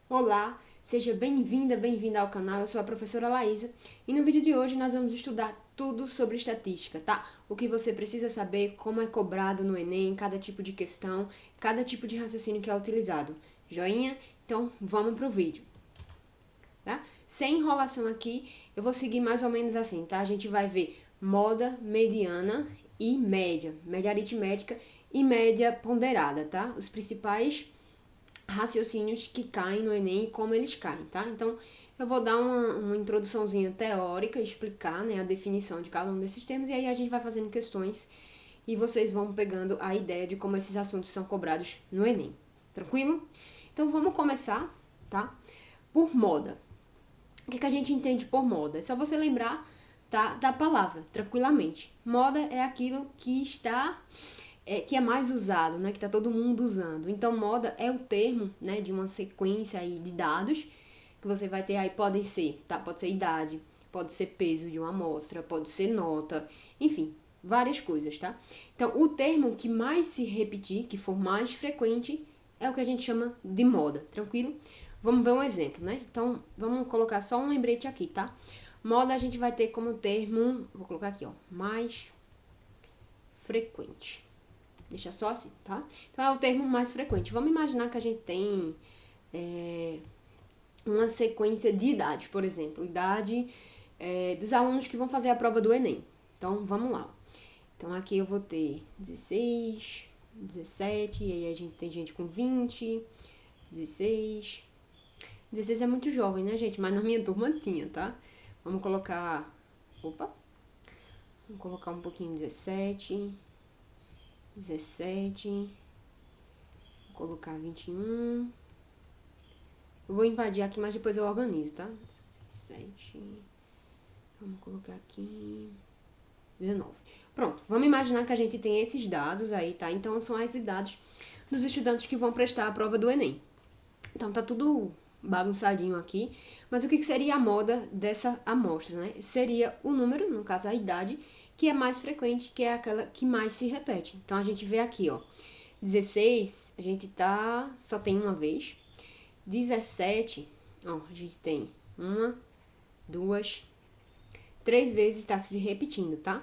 Olá, seja bem-vinda, bem-vinda ao canal. Eu sou a professora Laísa e no vídeo de hoje nós vamos estudar tudo sobre estatística, tá? O que você precisa saber, como é cobrado no Enem, cada tipo de questão, cada tipo de raciocínio que é utilizado. Joinha? Então vamos pro vídeo, tá? Sem enrolação aqui, eu vou seguir mais ou menos assim, tá? A gente vai ver moda, mediana e média, média aritmética e média ponderada, tá? Os principais raciocínios que caem no Enem e como eles caem, tá? Então, eu vou dar uma introduçãozinha teórica, explicar, né, a definição de cada um desses termos, e aí a gente vai fazendo questões e vocês vão pegando a ideia de como esses assuntos são cobrados no Enem. Tranquilo? Então, vamos começar, tá? Por moda. O que a gente entende por moda? É só você lembrar, tá, da palavra, tranquilamente. Moda é aquilo que está que é mais usado, né, que está todo mundo usando. Então, moda é o termo, né, de uma sequência aí de dados que você vai ter aí, podem ser, tá? Pode ser idade, pode ser peso de uma amostra, pode ser nota, enfim, várias coisas, tá? Então, o termo que mais se repetir, que for mais frequente, é o que a gente chama de moda, tranquilo? Vamos ver um exemplo, né? Então, vamos colocar só um lembrete aqui, tá? Moda a gente vai ter como termo, vou colocar aqui, ó, mais frequente. Deixa só assim, tá? Então é o termo mais frequente. Vamos imaginar que a gente tem uma sequência de idades, por exemplo, idade dos alunos que vão fazer a prova do Enem. Então vamos lá. Então aqui eu vou ter 16, 17, e aí a gente tem gente com 20, 16. 16 é muito jovem, né, gente? Mas na minha turma tinha, tá? Vamos colocar. Opa! Vamos colocar um pouquinho 17, 17. Vou colocar 21. Eu vou invadir aqui, mas depois eu organizo, tá? 7. Vamos colocar aqui. 19. Pronto, vamos imaginar que a gente tem esses dados aí, tá? Então são esses dados dos estudantes que vão prestar a prova do Enem. Então tá tudo bagunçadinho aqui. Mas o que seria a moda dessa amostra, né? Seria o número, no caso a idade, que é mais frequente, que é aquela que mais se repete. Então a gente vê aqui, ó. 16, a gente só tem uma vez. 17, ó, a gente tem uma, duas, três vezes está se repetindo, tá?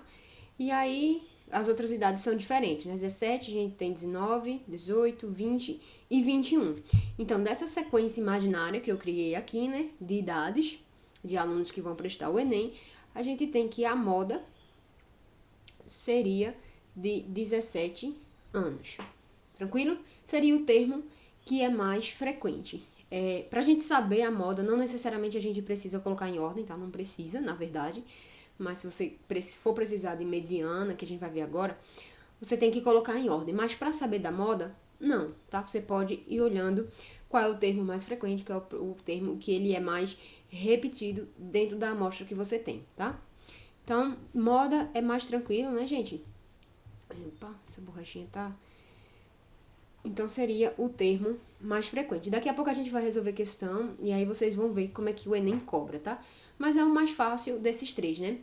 E aí as outras idades são diferentes, né? 17, a gente tem 19, 18, 20 e 21. Então, dessa sequência imaginária que eu criei aqui, né, de idades de alunos que vão prestar o Enem, a gente tem que a moda seria de 17 anos. Tranquilo? Seria o termo que é mais frequente. Pra gente saber a moda, não necessariamente a gente precisa colocar em ordem, tá? Não precisa, na verdade. Mas se você for precisar de mediana, que a gente vai ver agora, você tem que colocar em ordem. Mas para saber da moda, não, tá? Você pode ir olhando qual é o termo mais frequente, que é o termo que ele é mais repetido dentro da amostra que você tem, tá? Então, moda é mais tranquilo, né, gente? Opa, essa borrachinha tá. Então seria o termo mais frequente. Daqui a pouco a gente vai resolver questão e aí vocês vão ver como é que o Enem cobra, tá? Mas é o mais fácil desses três, né?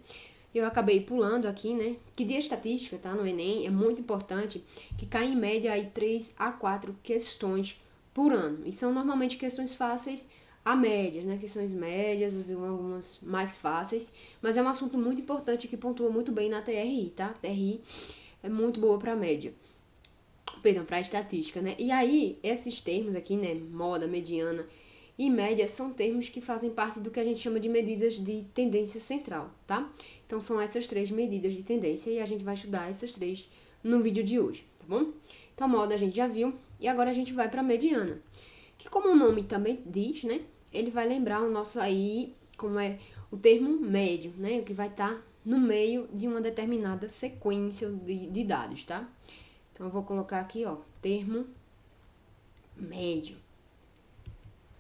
Eu acabei pulando aqui, né? Que de estatística, tá? No Enem é muito importante que cai em média aí 3 a 4 questões por ano. E são normalmente questões fáceis a médias, né? Questões médias, algumas mais fáceis. Mas é um assunto muito importante que pontua muito bem na TRI, tá? TRI é muito boa para média. Perdão, para estatística, né? E aí, esses termos aqui, né? Moda, mediana e média são termos que fazem parte do que a gente chama de medidas de tendência central, tá? Então, são essas três medidas de tendência e a gente vai estudar essas três no vídeo de hoje, tá bom? Então, moda a gente já viu e agora a gente vai para mediana, que como o nome também diz, né? Ele vai lembrar o nosso aí, como é o termo médio, né? O que vai estar no meio de uma determinada sequência de dados, tá? Então, eu vou colocar aqui, ó, termo médio.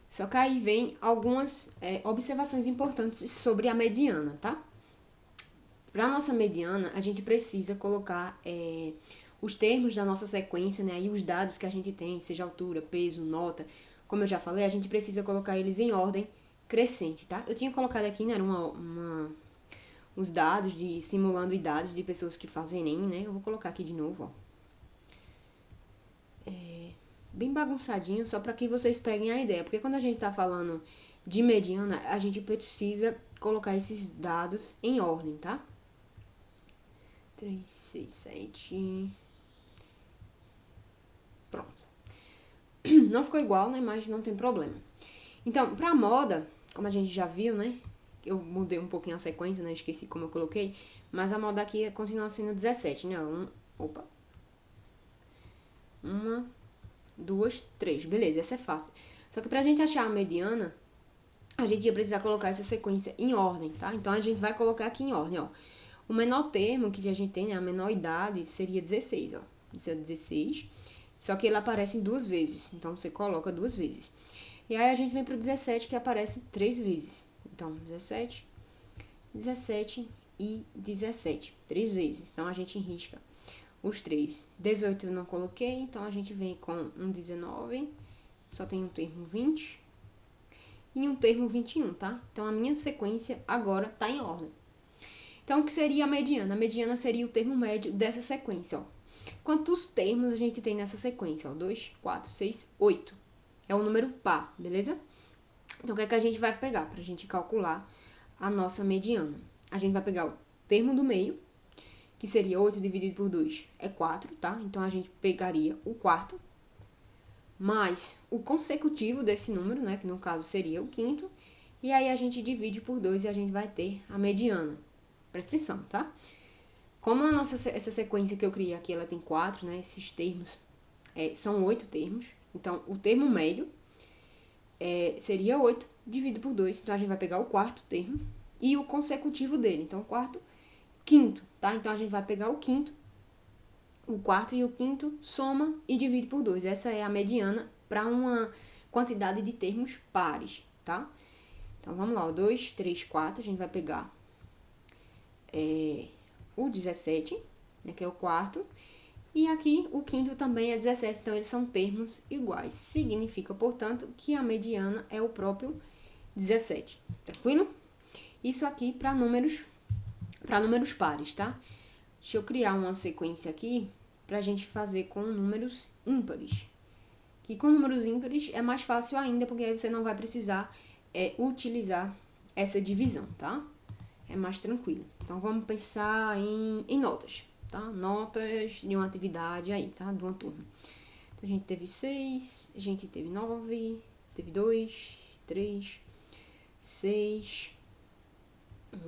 Só que aí vem algumas observações importantes sobre a mediana, tá? Para nossa mediana, a gente precisa colocar os termos da nossa sequência, né? E os dados que a gente tem, seja altura, peso, nota. Como eu já falei, a gente precisa colocar eles em ordem crescente, tá? Eu tinha colocado aqui, né? Os dados simulando idades de pessoas que fazem Enem, né? Eu vou colocar aqui de novo, ó. bem bagunçadinho, só para que vocês peguem a ideia. Porque quando a gente tá falando de mediana, a gente precisa colocar esses dados em ordem, tá? 3, 6, 7... Pronto. Não ficou igual, né? Mas não tem problema. Então, pra moda, como a gente já viu, né? Eu mudei um pouquinho a sequência, né? Esqueci como eu coloquei. Mas a moda aqui continua sendo 17, né? Opa. 1, 2, 3. Beleza, essa é fácil. Só que pra gente achar a mediana, a gente ia precisar colocar essa sequência em ordem, tá? Então, a gente vai colocar aqui em ordem, ó. O menor termo que a gente tem, né? A menor idade seria 16, ó. Isso é 16. Só que ele aparece em 2 vezes. Então, você coloca 2 vezes. E aí, a gente vem pro 17, que aparece 3 vezes. Então, 17, 17 e 17. 3 vezes. Então, a gente risca os 3. 18 eu não coloquei, então a gente vem com um 19. Só tem um termo 20. E um termo 21, tá? Então, a minha sequência agora tá em ordem. Então, o que seria a mediana? A mediana seria o termo médio dessa sequência, ó. Quantos termos a gente tem nessa sequência? 2, 4, 6, 8. É um número par, beleza? Então, o que é que a gente vai pegar para a gente calcular a nossa mediana? A gente vai pegar o termo do meio, que seria 8 dividido por 2 é 4, tá? Então, a gente pegaria o quarto, mais o consecutivo desse número, né? Que no caso seria o quinto. E aí, a gente divide por 2 e a gente vai ter a mediana. Presta atenção, tá? Como essa sequência que eu criei aqui, ela tem 4, né? Esses termos são 8 termos. Então, o termo médio seria 8 dividido por 2. Então, a gente vai pegar o quarto termo e o consecutivo dele. Então, o quarto, quinto, tá? Então, a gente vai pegar o quinto, o quarto e o quinto, soma e divide por 2. Essa é a mediana para uma quantidade de termos pares, tá? Então, vamos lá. 2, 3, 4. A gente vai pegar o 17, né, que é o quarto. E aqui o quinto também é 17, então eles são termos iguais. Significa, portanto, que a mediana é o próprio 17. Tranquilo? Isso aqui para números pares, tá? Deixa eu criar uma sequência aqui pra gente fazer com números ímpares. Que com números ímpares é mais fácil ainda, porque aí você não vai precisar utilizar essa divisão, tá? É mais tranquilo. Então, vamos pensar em notas, tá? Notas de uma atividade aí, tá? De uma turma. Então, a gente teve 6, a gente teve 9, teve 2, 3, 6,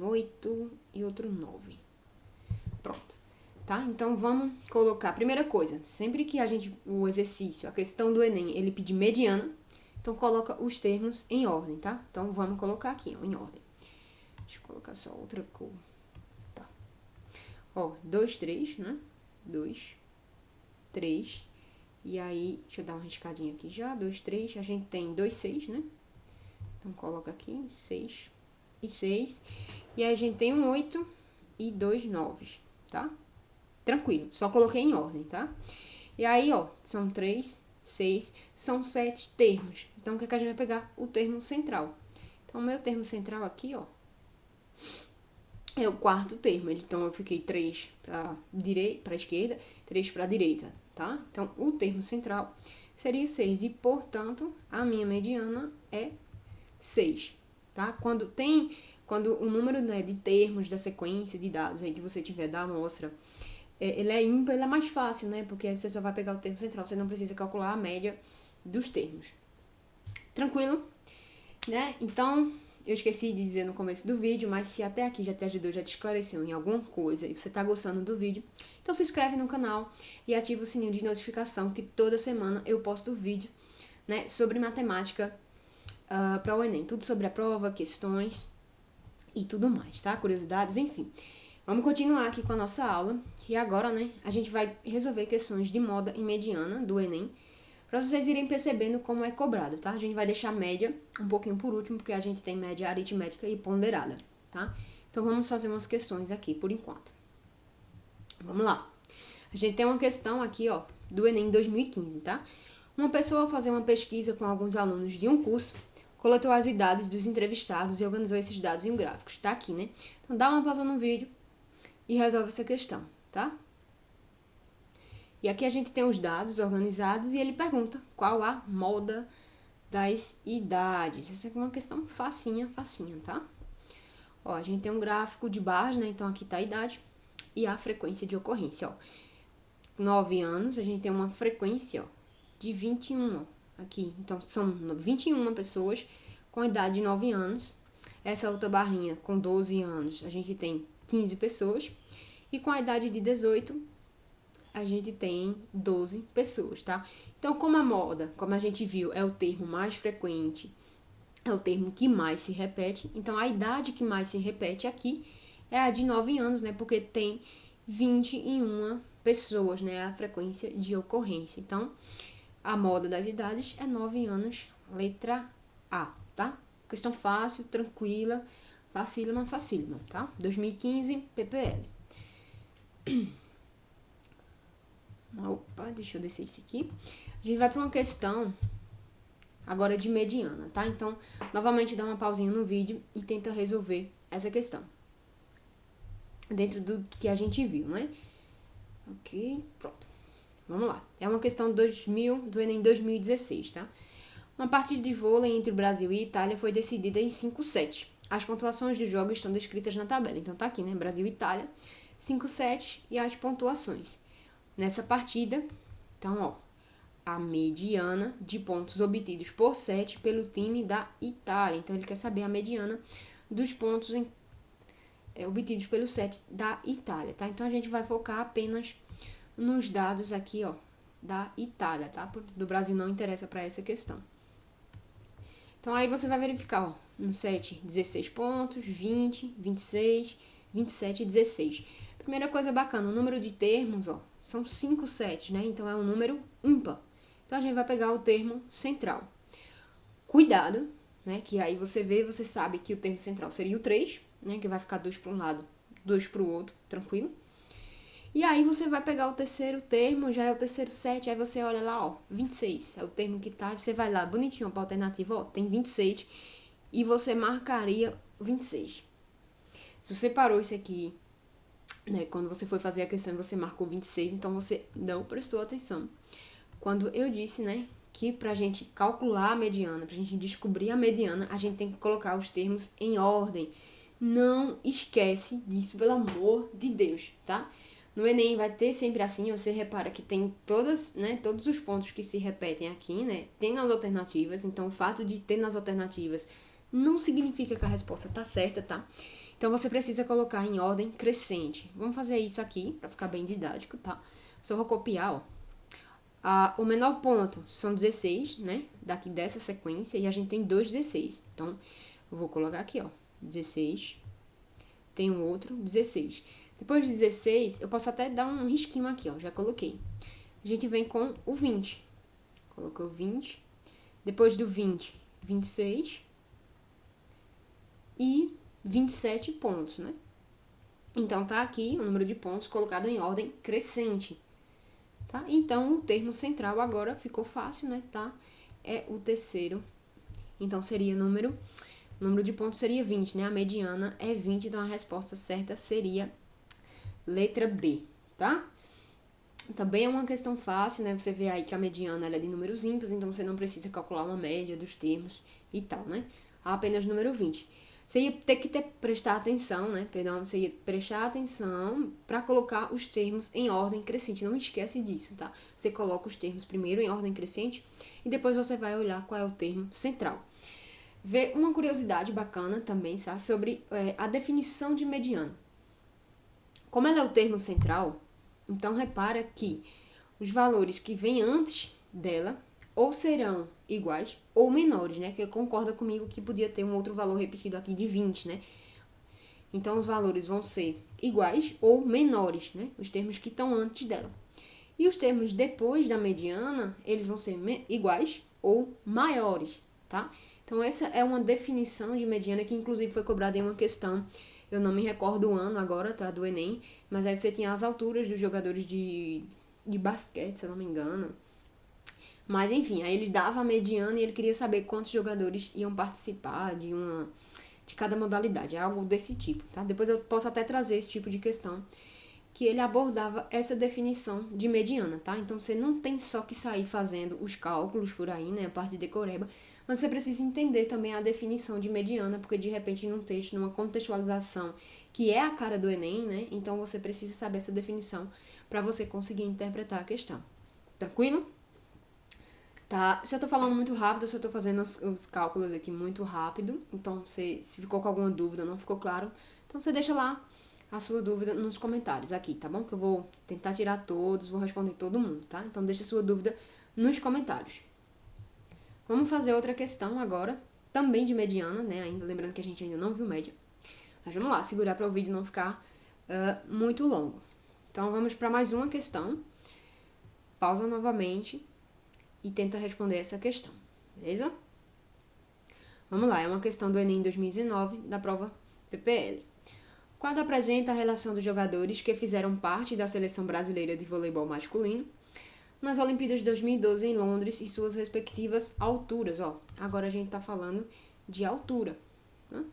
8 e outro 9. Pronto, tá? Então, vamos colocar. Primeira coisa, sempre que o exercício, a questão do Enem, ele pedir mediana, então coloca os termos em ordem, tá? Então, vamos colocar aqui, ó, em ordem. Deixa eu colocar só outra cor. Tá. Ó, 2, 3, né? 2, 3. E aí, deixa eu dar uma riscadinha aqui já. 2, 3. A gente tem 2, 6, né? Então, coloca aqui 6 e 6. E aí, a gente tem um 8 e 2 9, tá? Tranquilo. Só coloquei em ordem, tá? E aí, ó, são 3, 6, são 7 termos. Então, o que é que a gente vai pegar? O termo central. Então, o meu termo central aqui, ó, é o quarto termo. Então, eu fiquei 3 para a esquerda, 3 para a direita, tá? Então, o termo central seria 6 e, portanto, a minha mediana é 6, tá? Quando o número, né, de termos da sequência de dados aí que você tiver da amostra, ele é ímpar, ele é mais fácil, né? Porque você só vai pegar o termo central, você não precisa calcular a média dos termos. Tranquilo? Né? Então, eu esqueci de dizer no começo do vídeo, mas se até aqui já te ajudou, já te esclareceu em alguma coisa e você tá gostando do vídeo, então se inscreve no canal e ativa o sininho de notificação, que toda semana eu posto vídeo, né, sobre matemática para o Enem. Tudo sobre a prova, questões e tudo mais, tá? Curiosidades, enfim. Vamos continuar aqui com a nossa aula, que agora, né, a gente vai resolver questões de moda e mediana do Enem, para vocês irem percebendo como é cobrado, tá? A gente vai deixar a média um pouquinho por último, porque a gente tem média aritmética e ponderada, tá? Então, vamos fazer umas questões aqui, por enquanto. Vamos lá. A gente tem uma questão aqui, ó, do Enem 2015, tá? Uma pessoa, ao fazer uma pesquisa com alguns alunos de um curso, coletou as idades dos entrevistados e organizou esses dados em um gráfico. Tá aqui, né? Então, dá uma pausa no vídeo e resolve essa questão, tá? E aqui a gente tem os dados organizados e ele pergunta qual a moda das idades. Essa é uma questão facinha, tá? Ó, a gente tem um gráfico de barras, né? Então aqui tá a idade e a frequência de ocorrência, ó. 9 anos, a gente tem uma frequência, ó, de 21, ó, aqui. Então são 21 pessoas com a idade de 9 anos. Essa outra barrinha com 12 anos, a gente tem 15 pessoas. E com a idade de 18, a gente tem 12 pessoas, tá? Então, como a moda, como a gente viu, é o termo mais frequente, é o termo que mais se repete, então a idade que mais se repete aqui é a de 9 anos, né? Porque tem 21 pessoas, né? A frequência de ocorrência. Então, a moda das idades é 9 anos, letra A, tá? Questão fácil, tranquila, facílima, tá? 2015, PPL. Opa, deixa eu descer isso aqui. A gente vai para uma questão agora de mediana, tá? Então, novamente dá uma pausinha no vídeo e tenta resolver essa questão. Dentro do que a gente viu, né? Ok, pronto. Vamos lá. É uma questão do Enem 2016, tá? Uma partida de vôlei entre o Brasil e Itália foi decidida em 5-7. As pontuações do jogo estão descritas na tabela. Então tá aqui, né? Brasil e Itália, 5-7 e as pontuações. Nessa partida, então, ó, a mediana de pontos obtidos por set pelo time da Itália. Então, ele quer saber a mediana dos pontos obtidos pelo set da Itália, tá? Então, a gente vai focar apenas nos dados aqui, ó, da Itália, tá? Do Brasil não interessa para essa questão. Então, aí você vai verificar, ó, no set 16 pontos, 20, 26, 27 e 16. Primeira coisa bacana, o número de termos, ó, são 5 sets, né? Então, é um número ímpar. Então, a gente vai pegar o termo central. Cuidado, né? Que aí você sabe que o termo central seria o 3, né? Que vai ficar 2 para um lado, 2 para o outro, tranquilo? E aí, você vai pegar o terceiro termo, já é o terceiro set, aí você olha lá, ó, 26, é o termo que tá, você vai lá, bonitinho, para a alternativa, ó, tem 26, e você marcaria 26. Se você parou isso aqui, né, quando você foi fazer a questão e você marcou 26, então você não prestou atenção. Quando eu disse, né, que pra gente calcular a mediana, pra gente descobrir a mediana, a gente tem que colocar os termos em ordem. Não esquece disso, pelo amor de Deus, tá? No Enem vai ter sempre assim, você repara que tem todos os pontos que se repetem aqui, né? Tem nas alternativas, então o fato de ter nas alternativas não significa que a resposta tá certa, tá? Então você precisa colocar em ordem crescente. Vamos fazer isso aqui, pra ficar bem didático, tá? Só vou copiar, ó. O menor ponto são 16, né? Daqui dessa sequência, e a gente tem 2 16. Então, eu vou colocar aqui, ó, 16. Tem um outro, 16. Depois de 16, eu posso até dar um risquinho aqui, ó, já coloquei. A gente vem com o 20. Colocou 20. Depois do 20, 26. E 27 pontos, né? Então, tá aqui o número de pontos colocado em ordem crescente. Tá? Então, o termo central agora ficou fácil, né? Tá? É o terceiro. Então, seria o número de pontos seria 20, né? A mediana é 20, então a resposta certa seria letra B, tá? Também é uma questão fácil, né? Você vê aí que a mediana ela é de números ímpares, então você não precisa calcular uma média dos termos e tal, né? Há apenas o número 20. Você ia ter que prestar atenção, né? Você ia prestar atenção para colocar os termos em ordem crescente. Não esquece disso, tá? Você coloca os termos primeiro em ordem crescente e depois você vai olhar qual é o termo central. Vê uma curiosidade bacana também, sabe? Sobre a definição de mediana. Como ela é o termo central, então repara que os valores que vêm antes dela ou serão iguais ou menores, né? Que concorda comigo que podia ter um outro valor repetido aqui de 20, né? Então, os valores vão ser iguais ou menores, né? Os termos que estão antes dela. E os termos depois da mediana, eles vão ser iguais ou maiores, tá? Então, essa é uma definição de mediana que, inclusive, foi cobrada em uma questão. Eu não me recordo o ano agora, tá? Do Enem. Mas aí você tinha as alturas dos jogadores de basquete, se eu não me engano. Mas, enfim, aí ele dava a mediana e ele queria saber quantos jogadores iam participar de cada modalidade. É algo desse tipo, tá? Depois eu posso até trazer esse tipo de questão que ele abordava essa definição de mediana, tá? Então, você não tem só que sair fazendo os cálculos por aí, né, a parte de decoreba, mas você precisa entender também a definição de mediana, porque de repente num texto, numa contextualização que é a cara do Enem, né, então você precisa saber essa definição para você conseguir interpretar a questão. Tranquilo? Tá, se eu tô falando muito rápido, se eu tô fazendo os cálculos aqui muito rápido, então se ficou com alguma dúvida, não ficou claro, então você deixa lá a sua dúvida nos comentários aqui, tá bom? Que eu vou tentar tirar todos, vou responder todo mundo, tá? Então deixa a sua dúvida nos comentários. Vamos fazer outra questão agora, também de mediana, né? Ainda lembrando que a gente ainda não viu média. Mas vamos lá, segurar para o vídeo não ficar muito longo. Então vamos para mais uma questão. Pausa novamente e tenta responder essa questão, beleza? Vamos lá, é uma questão do Enem 2019, da prova PPL. O quadro apresenta a relação dos jogadores que fizeram parte da seleção brasileira de voleibol masculino nas Olimpíadas de 2012 em Londres e suas respectivas alturas. Ó, agora a gente está falando de altura, né?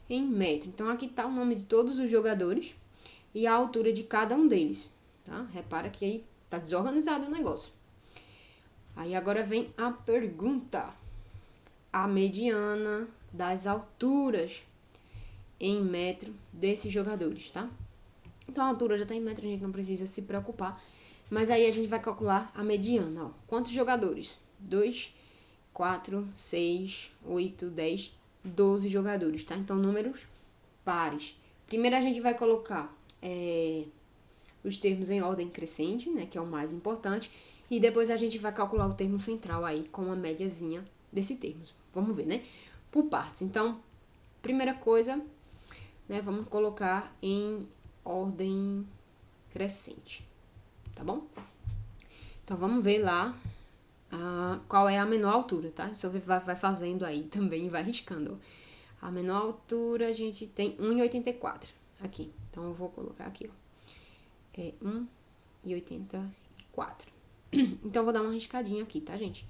Em metro. Então aqui está o nome de todos os jogadores e a altura de cada um deles, tá? Repara que aí está desorganizado o negócio. Aí agora vem a pergunta. A mediana das alturas em metro desses jogadores, tá? Então a altura já tá em metro, a gente não precisa se preocupar. Mas aí a gente vai calcular a mediana, ó. Quantos jogadores? 2, 4, 6, 8, 10, 12 jogadores, tá? Então números pares. Primeiro a gente vai colocar os termos em ordem crescente, né? Que é o mais importante. E depois a gente vai calcular o termo central aí com a médiazinha desse termo. Vamos ver, né? Por partes. Então, primeira coisa, né? Vamos colocar em ordem crescente, tá bom? Então, vamos ver lá qual é a menor altura, tá? Você vai fazendo aí também, vai riscando. A menor altura a gente tem 1,84 aqui. Então, eu vou colocar aqui, ó. É 1,84. Então, eu vou dar uma riscadinha aqui, tá, gente?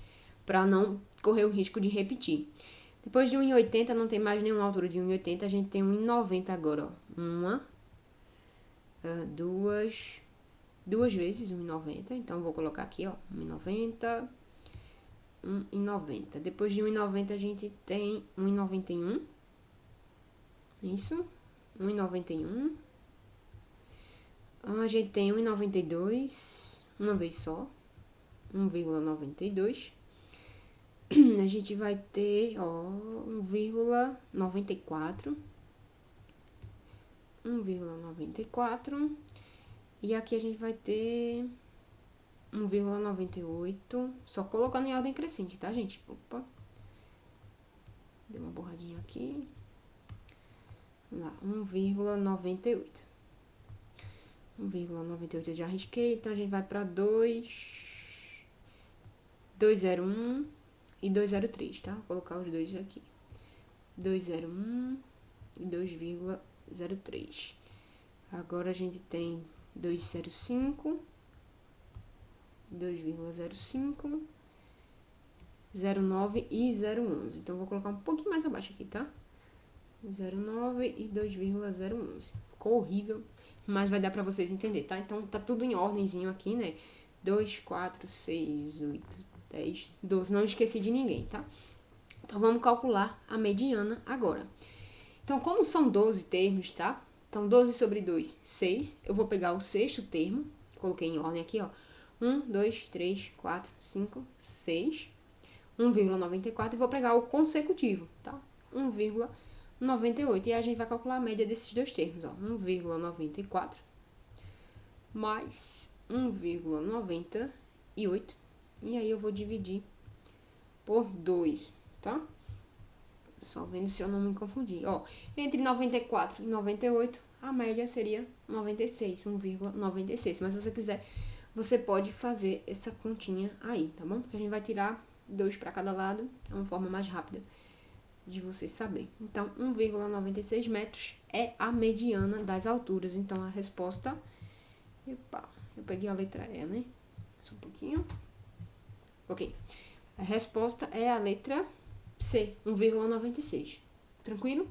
Pra não correr o risco de repetir. Depois de 1,80, não tem mais nenhuma altura de 1,80, a gente tem 1,90 agora, ó. Duas vezes 1,90. Então, eu vou colocar aqui, ó, 1,90, 1,90. Depois de 1,90, a gente tem 1,91. Isso, 1,91. A gente tem 1,92, uma vez só, 1,92. A gente vai ter, ó, 1,94. 1,94. E aqui a gente vai ter 1,98. Só colocando em ordem crescente, tá, gente? Opa. Deu uma borradinha aqui. Vamos lá, 1,98. 1,98 eu já risquei. Então a gente vai para 2,01 e 2,03, tá? Vou colocar os dois aqui. 2,01 e 2,03. Agora a gente tem 2,05, 2,05, 0,9 e 0,11. Então, vou colocar um pouquinho mais abaixo aqui, tá? 0,9 e 2,011. Ficou horrível, mas vai dar pra vocês entenderem, tá? Então, tá tudo em ordemzinho aqui, né? 2, 4, 6, 8, 10, 12. Não esqueci de ninguém, tá? Então, vamos calcular a mediana agora. Então, como são 12 termos, tá? Então, 12 sobre 2, 6. Eu vou pegar o sexto termo. Coloquei em ordem aqui, ó. 1, 2, 3, 4, 5, 6. 1,94. E vou pegar o consecutivo, tá? 1,98. E aí a gente vai calcular a média desses dois termos, ó. 1,94 mais 1,98. E aí eu vou dividir por 2, tá? Só vendo se eu não me confundir. Ó, entre 94 e 98, a média seria 96, 1,96. Mas se você quiser, você pode fazer essa continha aí, tá bom? Porque a gente vai tirar 2 para cada lado. É uma forma mais rápida de você saber. Então, 1,96 metros é a mediana das alturas. Então, a resposta... Epa, eu peguei a letra E, né? Só um pouquinho. Ok. A resposta é a letra C, 1,96. Tranquilo?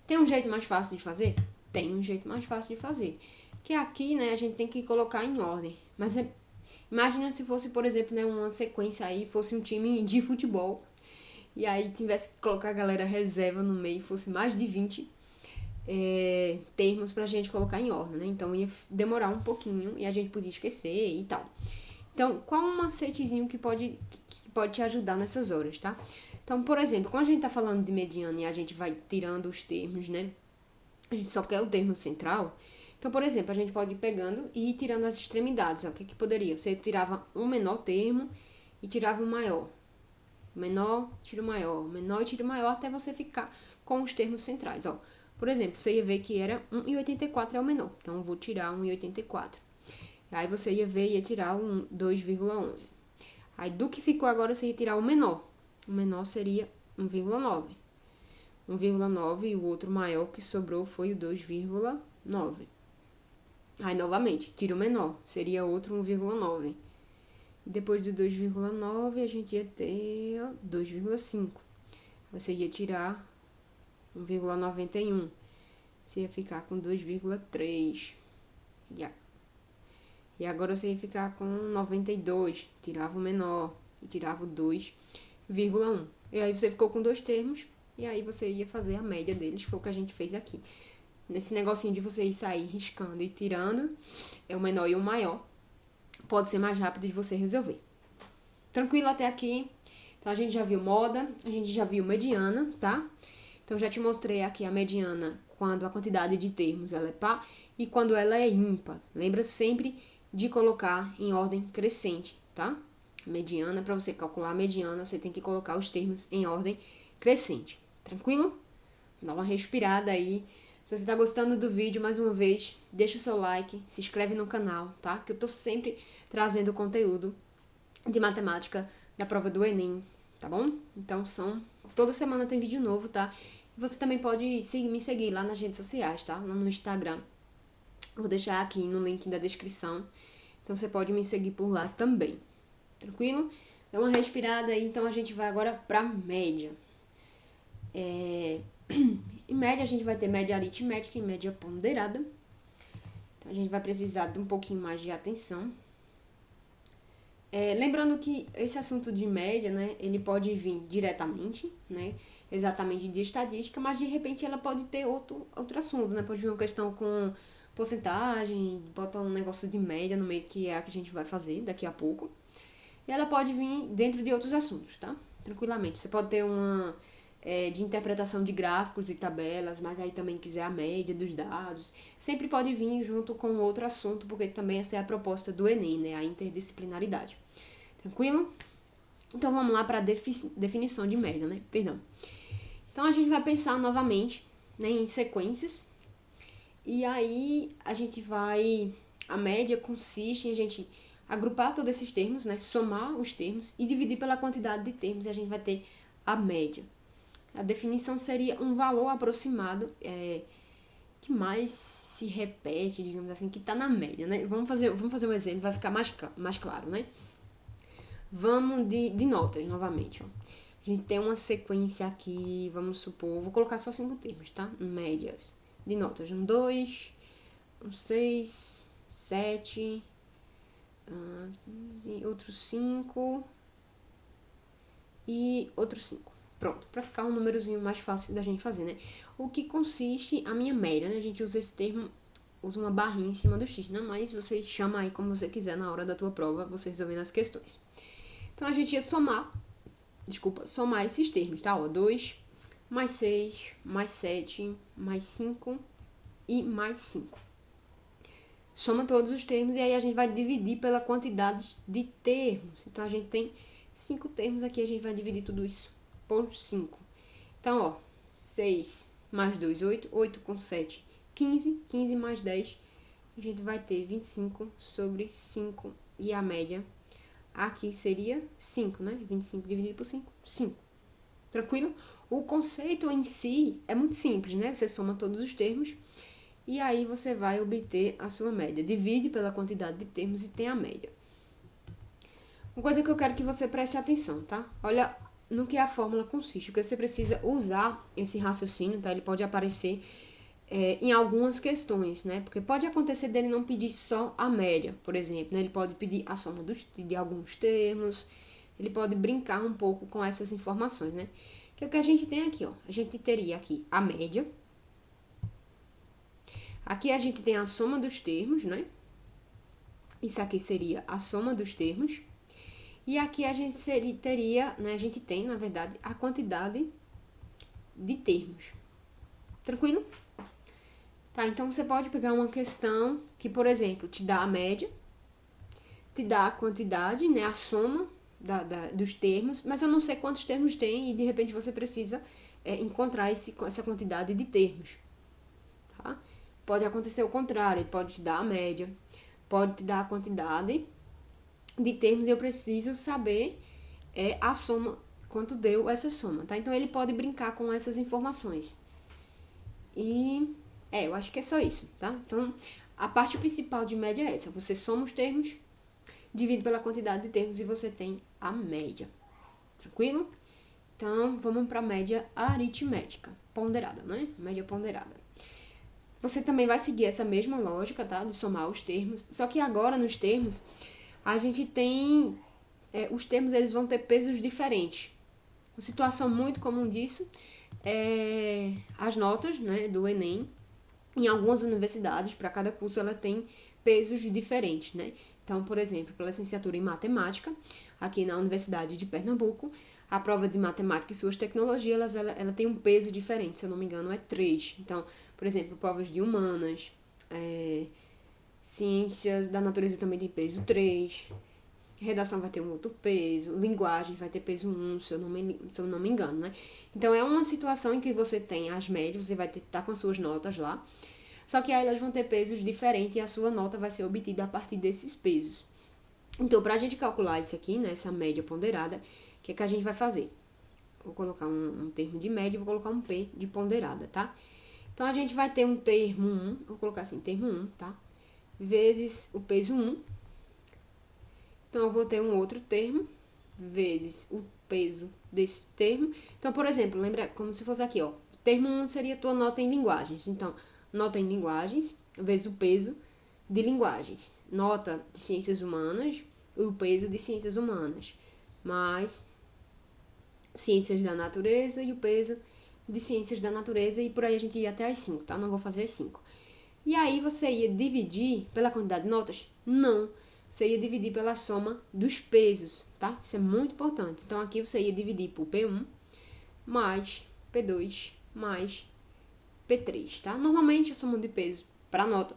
Tem um jeito mais fácil de fazer? Tem um jeito mais fácil de fazer. Que aqui, né, a gente tem que colocar em ordem. Mas imagina se fosse, por exemplo, né, uma sequência aí, fosse um time de futebol. E aí tivesse que colocar a galera reserva no meio, fosse mais de 20 termos pra gente colocar em ordem, né? Então ia demorar um pouquinho e a gente podia esquecer e tal. Então, qual um macetezinho que pode te ajudar nessas horas, tá? Então, por exemplo, quando a gente tá falando de mediana e a gente vai tirando os termos, né? A gente só quer o termo central. Então, por exemplo, a gente pode ir pegando e ir tirando as extremidades. Ó. O que poderia? Você tirava um menor termo e tirava um maior. Menor, tira o maior. Menor e tira o maior até você ficar com os termos centrais. Ó. Por exemplo, você ia ver que era 1,84 é o menor. Então, eu vou tirar 1,84. Aí você ia ver e ia tirar um 2,11. Aí do que ficou agora, você ia tirar o menor. O menor seria 1,9. 1,9 e o outro maior que sobrou foi o 2,9. Aí novamente, tira o menor, seria outro 1,9. Depois do 2,9 a gente ia ter 2,5. Você ia tirar 1,91. Você ia ficar com 2,3. E agora você ia ficar com 92. Tirava o menor e tirava o 2,1. E aí você ficou com dois termos. E aí você ia fazer a média deles, foi o que a gente fez aqui. Nesse negocinho de você ir sair riscando e tirando, é o menor e o maior. Pode ser mais rápido de você resolver. Tranquilo até aqui? Então, a gente já viu moda, a gente já viu mediana, tá? Então, já te mostrei aqui a mediana quando a quantidade de termos ela é par e quando ela é ímpar. Lembra sempre de colocar em ordem crescente, tá? Mediana, para você calcular a mediana, você tem que colocar os termos em ordem crescente. Tranquilo? Dá uma respirada aí. Se você tá gostando do vídeo, mais uma vez, deixa o seu like, se inscreve no canal, tá? Que eu tô sempre trazendo conteúdo de matemática da prova do Enem, tá bom? Então, toda semana tem vídeo novo, tá? Você também pode me seguir lá nas redes sociais, tá? Lá no Instagram. Vou deixar aqui no link da descrição. Então, você pode me seguir por lá também. Tranquilo? Dá uma respirada aí, então a gente vai agora pra média. Em média, a gente vai ter média aritmética e média ponderada. Então, a gente vai precisar de um pouquinho mais de atenção. Lembrando que esse assunto de média, né, ele pode vir diretamente, né, exatamente de estatística, mas de repente ela pode ter outro assunto, né, pode vir uma questão com porcentagem, bota um negócio de média no meio, que é a que a gente vai fazer daqui a pouco. E ela pode vir dentro de outros assuntos, tá? Tranquilamente. Você pode ter uma de interpretação de gráficos e tabelas, mas aí também quiser a média dos dados. Sempre pode vir junto com outro assunto, porque também essa é a proposta do Enem, né? A interdisciplinaridade. Tranquilo? Então vamos lá para a definição de média, né? Perdão. Então a gente vai pensar novamente, né, em sequências. E aí a média consiste em a gente agrupar todos esses termos, né, somar os termos e dividir pela quantidade de termos e a gente vai ter a média. A definição seria um valor aproximado que mais se repete, digamos assim, que está na média, né? Vamos fazer um exemplo, vai ficar mais claro, né? Vamos de notas, novamente, ó. A gente tem uma sequência aqui, vamos supor, vou colocar só 5 termos, tá? Médias de notas, 2, 6, 7, 15, outros 5 e outros 5. Pronto, para ficar um númerozinho mais fácil da gente fazer, né? O que consiste a minha média, né? A gente usa esse termo, usa uma barrinha em cima do X, né? Mas você chama aí como você quiser na hora da tua prova, você resolvendo as questões. Então, a gente ia somar esses termos, tá? Ó, 2, mais 6, mais 7, mais 5 e mais 5. Soma todos os termos e aí a gente vai dividir pela quantidade de termos. Então, a gente tem 5 termos aqui, a gente vai dividir tudo isso por 5. Então, ó, 6 mais 2, 8. 8 com 7, 15. 15 mais 10, a gente vai ter 25 sobre 5. E a média aqui seria 5, né? 25 dividido por 5, 5. Tranquilo? O conceito em si é muito simples, né? Você soma todos os termos e aí você vai obter a sua média. Divide pela quantidade de termos e tem a média. Uma coisa que eu quero que você preste atenção, tá? Olha no que a fórmula consiste, porque você precisa usar esse raciocínio, tá? Ele pode aparecer em algumas questões, né? Porque pode acontecer dele não pedir só a média, por exemplo, né? Ele pode pedir a soma de alguns termos, ele pode brincar um pouco com essas informações, né? Que é o que a gente tem aqui, ó. A gente teria aqui a média. Aqui a gente tem a soma dos termos, né? Isso aqui seria a soma dos termos. E aqui a gente teria, né? A gente tem, na verdade, a quantidade de termos. Tranquilo? Tá, então você pode pegar uma questão que, por exemplo, te dá a média, te dá a quantidade, né, a soma dos termos, mas eu não sei quantos termos tem e de repente você precisa encontrar essa quantidade de termos. Tá? Pode acontecer o contrário, ele pode te dar a média, pode te dar a quantidade de termos e eu preciso saber a soma, quanto deu essa soma, tá? Então ele pode brincar com essas informações. E eu acho que é só isso, tá? Então, a parte principal de média é essa. Você soma os termos, divide pela quantidade de termos e você tem a média. Tranquilo? Então, vamos para a média aritmética. Ponderada, né? Média ponderada. Você também vai seguir essa mesma lógica, tá? De somar os termos. Só que agora, nos termos, a gente tem... os termos, eles vão ter pesos diferentes. Uma situação muito comum disso é as notas, né, do Enem. Em algumas universidades, para cada curso, ela tem pesos diferentes, né? Então, por exemplo, para a licenciatura em matemática, aqui na Universidade de Pernambuco, a prova de matemática e suas tecnologias, ela tem um peso diferente, se eu não me engano, é 3. Então, por exemplo, provas de humanas, ciências da natureza também tem peso 3, redação vai ter um outro peso, linguagem vai ter peso 1, se eu não me engano, né? Então, é uma situação em que você tem as médias, você vai estar com as suas notas lá, só que aí elas vão ter pesos diferentes e a sua nota vai ser obtida a partir desses pesos. Então, para a gente calcular isso aqui, né, essa média ponderada, o que é que a gente vai fazer? Vou colocar um termo de média e vou colocar um P de ponderada, tá? Então, a gente vai ter um termo 1, vou colocar assim, termo 1, tá? Vezes o peso 1. Então, eu vou ter um outro termo, vezes o peso desse termo. Então, por exemplo, lembra como se fosse aqui, ó. Termo 1 seria a tua nota em linguagens. Então, nota em linguagens, vezes o peso de linguagens. Nota de ciências humanas, o peso de ciências humanas. Mais ciências da natureza e o peso de ciências da natureza. E por aí a gente ia até as 5, tá? Não vou fazer as 5. E aí você ia dividir pela quantidade de notas? Não. Você ia dividir pela soma dos pesos, tá? Isso é muito importante. Então, aqui você ia dividir por P1 mais P2 mais P3, tá? Normalmente, a soma de pesos para nota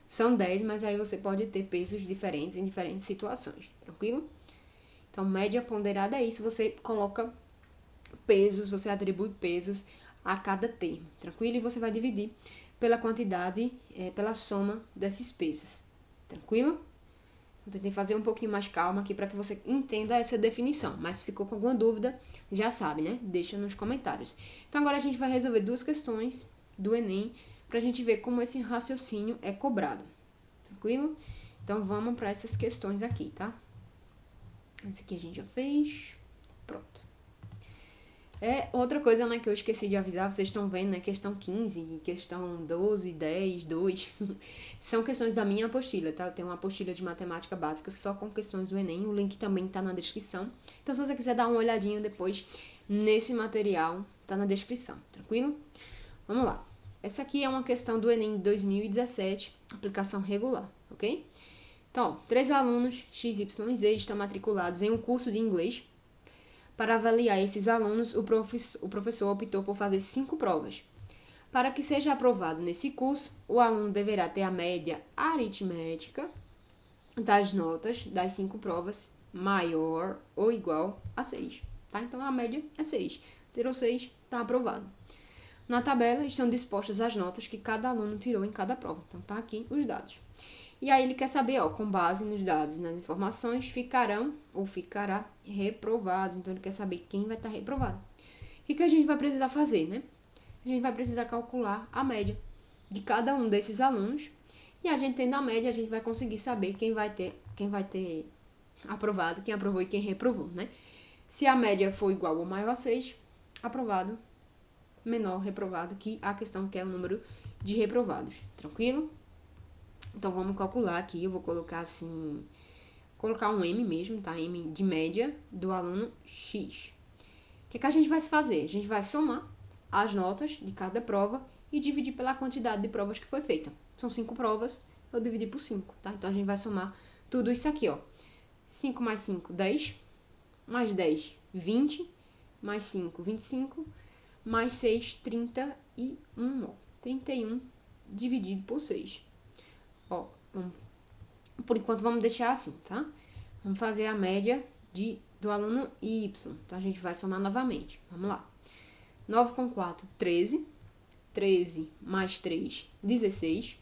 são 10, mas aí você pode ter pesos diferentes em diferentes situações, tranquilo? Então, média ponderada é isso. Você coloca pesos, você atribui pesos a cada termo, tranquilo? E você vai dividir pela quantidade, pela soma desses pesos, tranquilo? Eu tentei fazer um pouquinho mais calma aqui para que você entenda essa definição. Mas se ficou com alguma dúvida, já sabe, né? Deixa nos comentários. Então, agora a gente vai resolver 2 questões do Enem para a gente ver como esse raciocínio é cobrado. Tranquilo? Então, vamos para essas questões aqui, tá? Esse aqui a gente já fez. Pronto. Outra coisa, né, que eu esqueci de avisar, vocês estão vendo, né, questão 15, questão 12, 10, 2, são questões da minha apostila, tá? Eu tenho uma apostila de matemática básica só com questões do Enem, o link também tá na descrição. Então, se você quiser dar uma olhadinha depois nesse material, tá na descrição, tranquilo? Vamos lá. Essa aqui é uma questão do Enem 2017, aplicação regular, ok? Então, 3 alunos X, Y e Z estão matriculados em um curso de inglês. Para avaliar esses alunos, o professor optou por fazer 5 provas. Para que seja aprovado nesse curso, o aluno deverá ter a média aritmética das notas das 5 provas maior ou igual a 6. Tá? Então, a média é 6. 0 ou 6 está aprovado. Na tabela estão dispostas as notas que cada aluno tirou em cada prova. Então, tá aqui os dados. E aí ele quer saber, ó, com base nos dados e nas informações, ficará reprovado. Então, ele quer saber quem vai estar reprovado. O que a gente vai precisar fazer, né? A gente vai precisar calcular a média de cada um desses alunos. E a gente tendo a média, a gente vai conseguir saber quem vai ter aprovado, quem aprovou e quem reprovou, né? Se a média for igual ou maior a 6, aprovado menor reprovado que a questão que é o número de reprovados. Tranquilo? Então, vamos calcular aqui. Eu vou colocar assim... Colocar um M mesmo, tá? M de média do aluno X. O que a gente vai fazer? A gente vai somar as notas de cada prova e dividir pela quantidade de provas que foi feita. São 5 provas, eu dividi por 5, tá? Então, a gente vai somar tudo isso aqui, ó. 5 mais 5, 10. Mais 10, 20. Mais 5, 25. Mais 6, 31, ó. 31 dividido por 6. Ó, por enquanto vamos deixar assim, tá? Vamos fazer a média do aluno Y. Então, a gente vai somar novamente. Vamos lá. 9 com 4, 13. 13 mais 3, 16.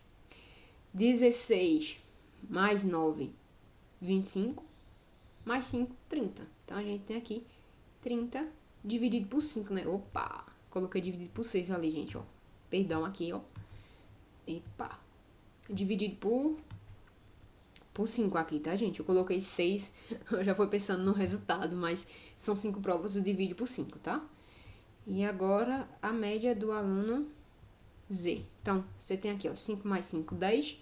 16 mais 9, 25. Mais 5, 30. Então, a gente tem aqui 30 dividido por 5, né? Opa! Coloquei dividido por 6 ali, gente, ó. Perdão aqui, ó. Epa! Dividido por 5 aqui, tá, gente? Eu coloquei 6, eu já fui pensando no resultado, mas são 5 provas, eu divido por 5, tá? E agora, a média do aluno Z. Então, você tem aqui, ó, 5 mais 5, 10,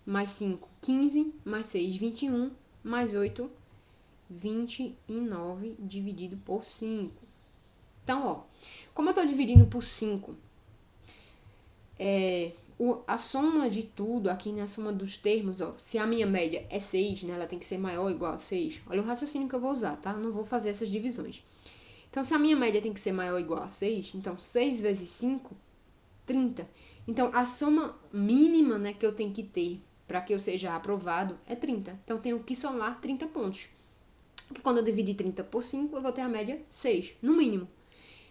mais 5, 15, mais 6, 21, mais 8, 29 dividido por 5. Então, ó, como eu tô dividindo por 5, a soma de tudo aqui, né, a soma dos termos, ó, se a minha média é 6, né, ela tem que ser maior ou igual a 6. Olha o raciocínio que eu vou usar, tá? Não vou fazer essas divisões. Então, se a minha média tem que ser maior ou igual a 6, então 6 vezes 5, 30. Então, a soma mínima, né, que eu tenho que ter para que eu seja aprovado é 30. Então, eu tenho que somar 30 pontos. Porque quando eu dividir 30 por 5, eu vou ter a média 6, no mínimo.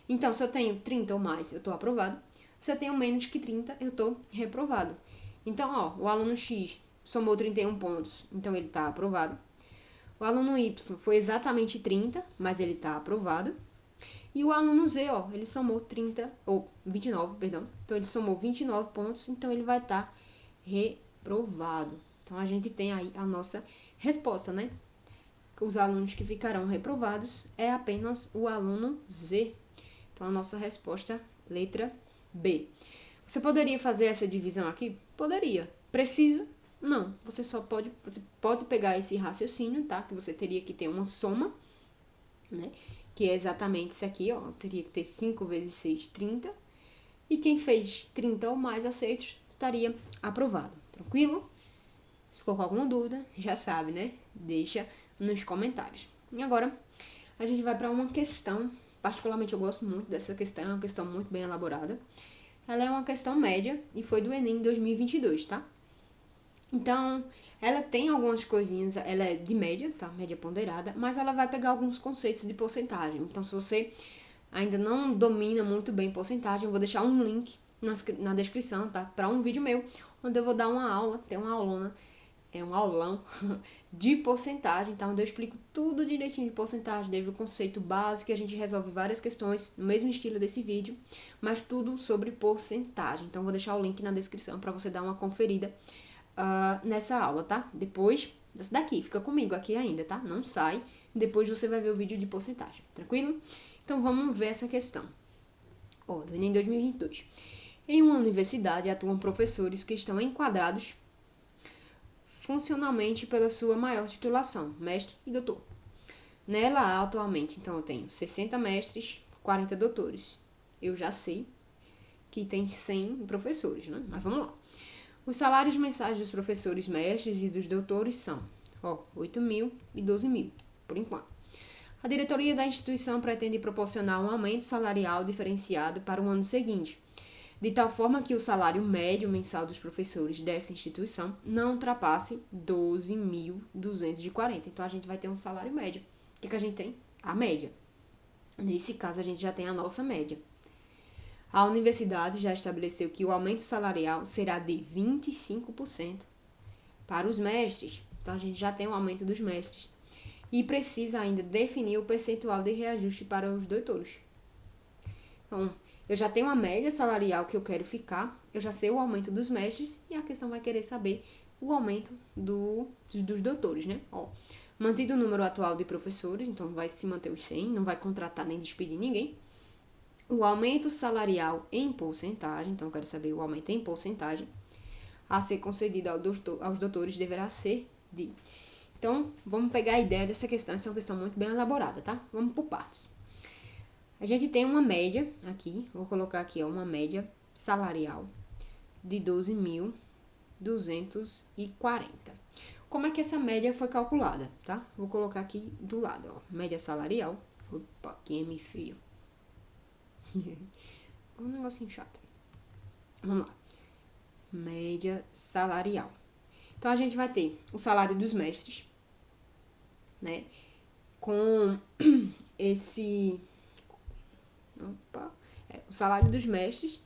Então, se eu tenho 30 ou mais, eu estou aprovado. Se eu tenho menos que 30, eu estou reprovado. Então, ó, o aluno X somou 31 pontos, então ele está aprovado. O aluno Y foi exatamente 30, mas ele está aprovado. E o aluno Z, ó, ele somou 29, perdão. Então, ele somou 29 pontos, então ele vai estar reprovado. Então, a gente tem aí a nossa resposta, né? Os alunos que ficarão reprovados é apenas o aluno Z. Então, a nossa resposta, letra B. Você poderia fazer essa divisão aqui? Poderia. Precisa? Não. Você pode pegar esse raciocínio, tá? Que você teria que ter uma soma, né? Que é exatamente isso aqui, ó. Teria que ter 5 vezes 6, 30. E quem fez 30 ou mais aceitos estaria aprovado. Tranquilo? Se ficou com alguma dúvida, já sabe, né? Deixa nos comentários. E agora, a gente vai para uma questão. Particularmente, eu gosto muito dessa questão. É uma questão muito bem elaborada. Ela é uma questão média e foi do Enem 2022, tá? Então, ela tem algumas coisinhas, ela é de média, tá? Média ponderada, mas ela vai pegar alguns conceitos de porcentagem. Então, se você ainda não domina muito bem porcentagem, eu vou deixar um link na descrição, tá? Para um vídeo meu, onde eu vou dar uma aula, tem uma aulona, um aulão de porcentagem, tá? Onde eu explico tudo direitinho de porcentagem, desde o conceito básico, a gente resolve várias questões no mesmo estilo desse vídeo, mas tudo sobre porcentagem. Então, vou deixar o link na descrição para você dar uma conferida nessa aula, tá? Depois dessa daqui, fica comigo aqui ainda, tá? Não sai, depois você vai ver o vídeo de porcentagem, tranquilo? Então, vamos ver essa questão. Ó, do Enem 2022. Em uma universidade atuam professores que estão enquadrados funcionalmente pela sua maior titulação, mestre e doutor. Nela atualmente, então, eu tenho 60 mestres, 40 doutores. Eu já sei que tem 100 professores, né? Mas vamos lá. Os salários mensais dos professores mestres e dos doutores são, 8.000 e 12.000, por enquanto. A diretoria da instituição pretende proporcionar um aumento salarial diferenciado para o ano seguinte, de tal forma que o salário médio mensal dos professores dessa instituição não ultrapasse 12.240. Então, a gente vai ter um salário médio. O que a gente tem? A média. Nesse caso, a gente já tem a nossa média. A universidade já estabeleceu que o aumento salarial será de 25% para os mestres. Então, a gente já tem um aumento dos mestres. E precisa ainda definir o percentual de reajuste para os doutores. Então, eu já tenho a média salarial que eu quero ficar, eu já sei o aumento dos mestres e a questão vai querer saber o aumento dos doutores, né? Mantido o número atual de professores, então vai se manter os 100, não vai contratar nem despedir ninguém. o aumento salarial em porcentagem, então eu quero saber o aumento em porcentagem, a ser concedido aos doutores deverá ser de... Então, vamos pegar a ideia dessa questão, essa é uma questão muito bem elaborada, tá? Vamos por partes. A gente tem uma média aqui, vou colocar aqui, ó, uma média salarial de 12.240. Como é que essa média foi calculada, tá? Vou colocar aqui do lado, ó, média salarial. Opa, que M feio. Um negocinho chato. Vamos lá. Média salarial. Então, a gente vai ter o salário dos mestres, né? Com esse... o salário dos mestres.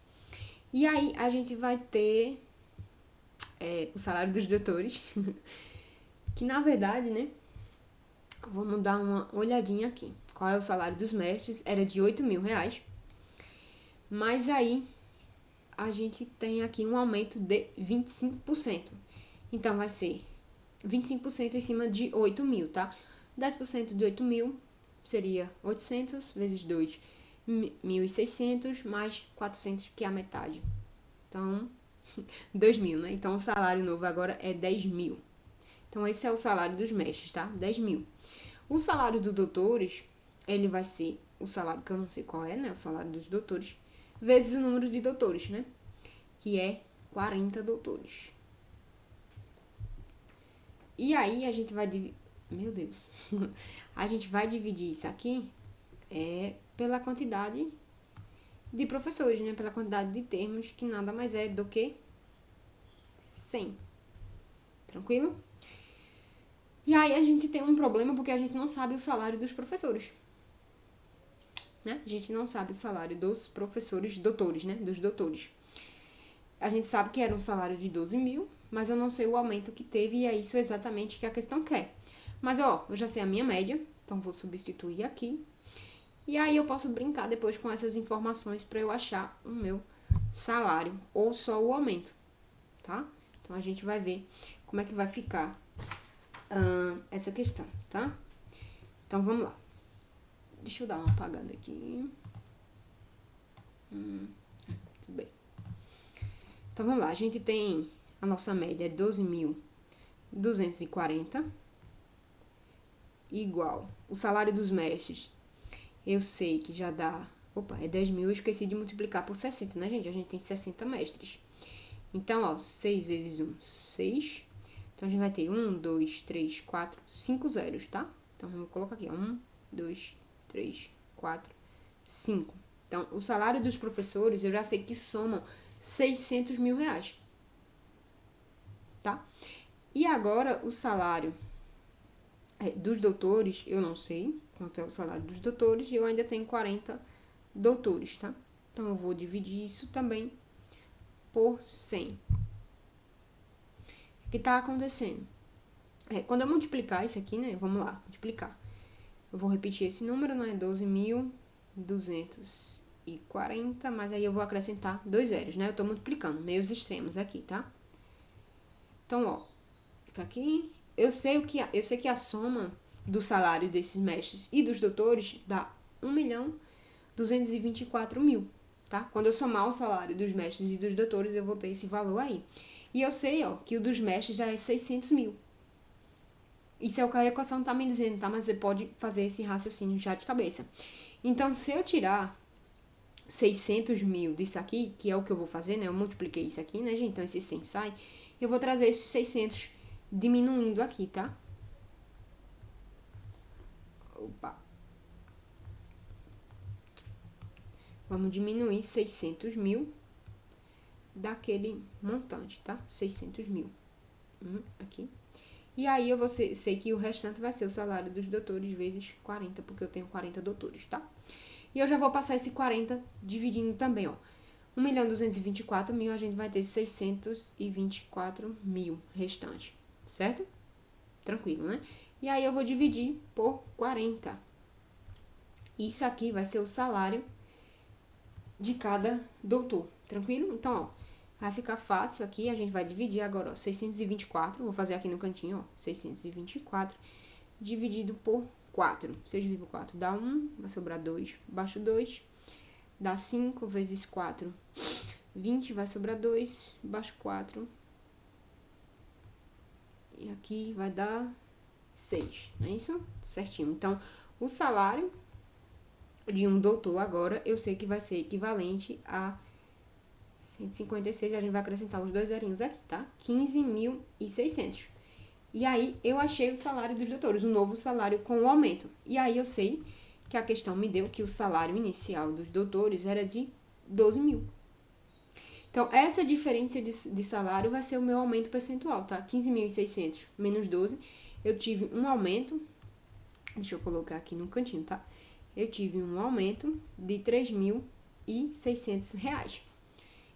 E aí, a gente vai ter o salário dos doutores. Que, na verdade, né? Vamos dar uma olhadinha aqui. Qual é o salário dos mestres? Era de 8 mil reais. Mas aí, a gente tem aqui um aumento de 25%. Então, vai ser 25% em cima de 8 mil, tá? 10% de 8 mil seria 800 vezes 2, 1.600, mais 400, que é a metade. Então, 2 mil, né? Então, o salário novo agora é 10 mil. Então, esse é o salário dos mestres, tá? 10 mil. O salário dos doutores, ele vai ser o salário, que eu não sei qual é, né? O salário dos doutores, vezes o número de doutores, né? Que é 40 doutores. E aí, a gente vai dividir... Meu Deus. A gente vai dividir isso aqui pela quantidade de professores, né? Pela quantidade de termos, que nada mais é do que 100. Tranquilo? E aí a gente tem um problema porque a gente não sabe o salário dos professores, né? A gente não sabe o salário dos professores doutores, né? Dos doutores. A gente sabe que era um salário de 12 mil, mas eu não sei o aumento que teve e é isso exatamente que a questão quer. Mas, ó, eu já sei a minha média, então vou substituir aqui. E aí eu posso brincar depois com essas informações para eu achar o meu salário ou só o aumento, tá? Então, a gente vai ver como é que vai ficar essa questão, tá? Então, vamos lá. Deixa eu dar uma apagada aqui. Tudo bem. Então, vamos lá. A gente tem a nossa média é 12.240 igual. O salário dos mestres, eu sei que já dá... Opa, é 10 mil, eu esqueci de multiplicar por 60, né, gente? A gente tem 60 mestres. Então, ó, 6 vezes 1, 6. Então, a gente vai ter 1, 2, 3, 4, 5 zeros, tá? Então, vamos colocar aqui, ó. 1, 2, 3, 4, 5. Então, o salário dos professores, eu já sei que somam 600 mil reais. Tá? E agora, o salário dos doutores, eu não sei quanto é o salário dos doutores, e eu ainda tenho 40 doutores, tá? Então, eu vou dividir isso também por 100. O que tá acontecendo? Quando eu multiplicar isso aqui, né? Vamos lá, multiplicar. Eu vou repetir esse número, né? 12.240, mas aí eu vou acrescentar 2 zeros, né? Eu tô multiplicando, meios extremos aqui, tá? Então, ó, fica aqui. Eu sei que a soma do salário desses mestres e dos doutores dá 1.224.000, tá? Quando eu somar o salário dos mestres e dos doutores, eu vou ter esse valor aí. E eu sei, ó, que o dos mestres já é 600 mil. Isso é o que a equação tá me dizendo, tá? Mas você pode fazer esse raciocínio já de cabeça. Então, se eu tirar 600 mil disso aqui, que é o que eu vou fazer, né? Eu multipliquei isso aqui, né, gente? Então, esse 100 sai. Eu vou trazer esses 600 diminuindo aqui, tá? Opa. Vamos diminuir 600 mil daquele montante, tá? 600 mil. Aqui. E aí, eu sei que o restante vai ser o salário dos doutores vezes 40, porque eu tenho 40 doutores, tá? E eu já vou passar esse 40 dividindo também, ó. 1.224.000, a gente vai ter 624 mil restante, certo? Tranquilo, né? E aí, eu vou dividir por 40. Isso aqui vai ser o salário de cada doutor, tranquilo? Então, ó, vai ficar fácil aqui, a gente vai dividir agora, ó, 624, vou fazer aqui no cantinho, ó, 624 dividido por 4. 6 dividido por 4 dá 1, vai sobrar 2, baixo 2, dá 5 vezes 4, 20, vai sobrar 2, baixo 4. E aqui vai dar 6, não é isso? Certinho. Então, o salário de um doutor agora, eu sei que vai ser equivalente a 156, a gente vai acrescentar os 2 zerinhos aqui, tá? 15.600. E aí, eu achei o salário dos doutores, o novo salário com o aumento. E aí, eu sei que a questão me deu que o salário inicial dos doutores era de 12 mil. Então, essa diferença de salário vai ser o meu aumento percentual, tá? 15.600 menos 12. Eu tive um aumento, deixa eu colocar aqui no cantinho, tá? Eu tive um aumento de R$3.600.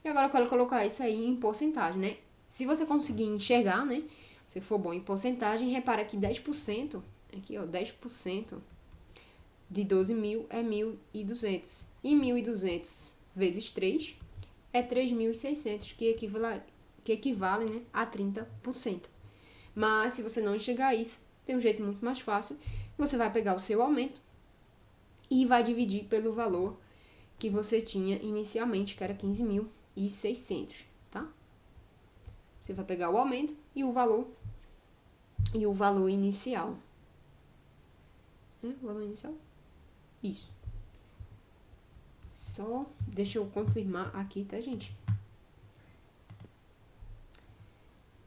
E agora eu quero colocar isso aí em porcentagem, né? Se você conseguir enxergar, né? Se for bom em porcentagem, repara que 10%, aqui ó, 10% de 12 mil é 1.200. E 1.200 vezes 3 é 3.600, que equivale, né, a 30%. Mas se você não enxergar isso, tem um jeito muito mais fácil. Você vai pegar o seu aumento e vai dividir pelo valor que você tinha inicialmente, que era 15.600, tá? Você vai pegar o aumento e o valor inicial. O valor inicial? Isso. Só deixa eu confirmar aqui, tá, gente?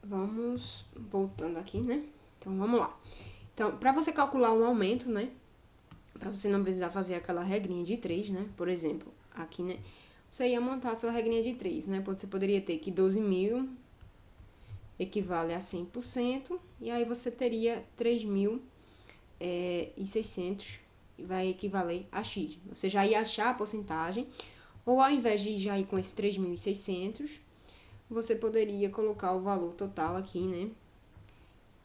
Vamos voltando aqui, né? Então, vamos lá. Então, para você calcular um aumento, né? Para você não precisar fazer aquela regrinha de 3, né? Por exemplo, aqui, né? Você ia montar a sua regrinha de 3, né? Você poderia ter que 12 mil equivale a 100%. E aí, você teria 3.600 vai equivaler a X. Você já ia achar a porcentagem. Ou ao invés de já ir com esse 3.600, você poderia colocar o valor total aqui, né?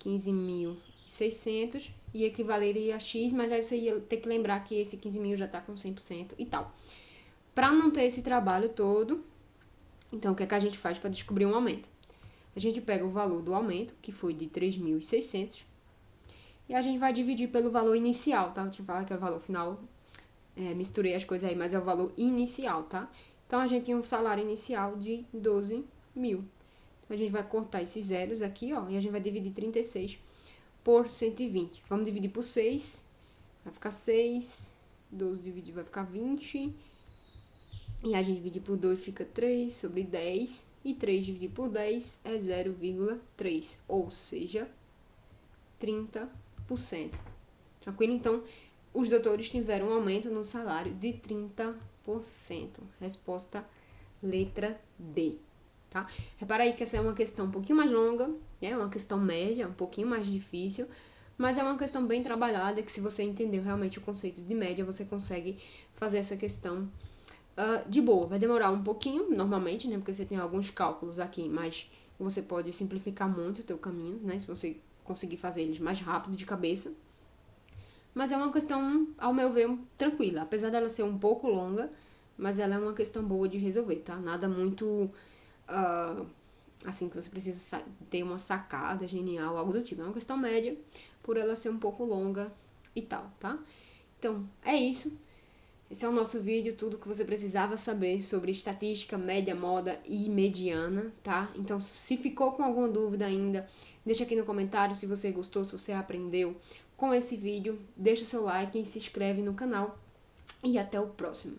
15.600 e equivaleria a X, mas aí você ia ter que lembrar que esse 15 mil já tá com 100% e tal. Para não ter esse trabalho todo, então o que é que a gente faz para descobrir um aumento? A gente pega o valor do aumento, que foi de 3.600, e a gente vai dividir pelo valor inicial, tá? Eu te falo que é o valor final, misturei as coisas aí, mas é o valor inicial, tá? Então, a gente tinha um salário inicial de 12 mil. Então, a gente vai cortar esses zeros aqui, ó, e a gente vai dividir 36 por 120. Vamos dividir por 6, vai ficar 6, 12 dividido vai ficar 20, e a gente dividir por 2 fica 3 sobre 10, e 3 dividido por 10 é 0,3, ou seja, 30%. Tranquilo? Então, os doutores tiveram um aumento no salário de 30%. Resposta letra D, tá? Repara aí que essa é uma questão um pouquinho mais longa, né? Uma questão média, um pouquinho mais difícil, mas é uma questão bem trabalhada, que se você entendeu realmente o conceito de média, você consegue fazer essa questão de boa. Vai demorar um pouquinho, normalmente, né? Porque você tem alguns cálculos aqui, mas você pode simplificar muito o teu caminho, né? Se você conseguir fazer eles mais rápido de cabeça. Mas é uma questão, ao meu ver, tranquila. Apesar dela ser um pouco longa, mas ela é uma questão boa de resolver, tá? Nada muito, assim, que você precisa ter uma sacada genial, algo do tipo. É uma questão média, por ela ser um pouco longa e tal, tá? Então, é isso. Esse é o nosso vídeo, tudo que você precisava saber sobre estatística, média, moda e mediana, tá? Então, se ficou com alguma dúvida ainda, deixa aqui no comentário se você gostou, se você aprendeu com esse vídeo. Deixa o seu like e se inscreve no canal. E até o próximo.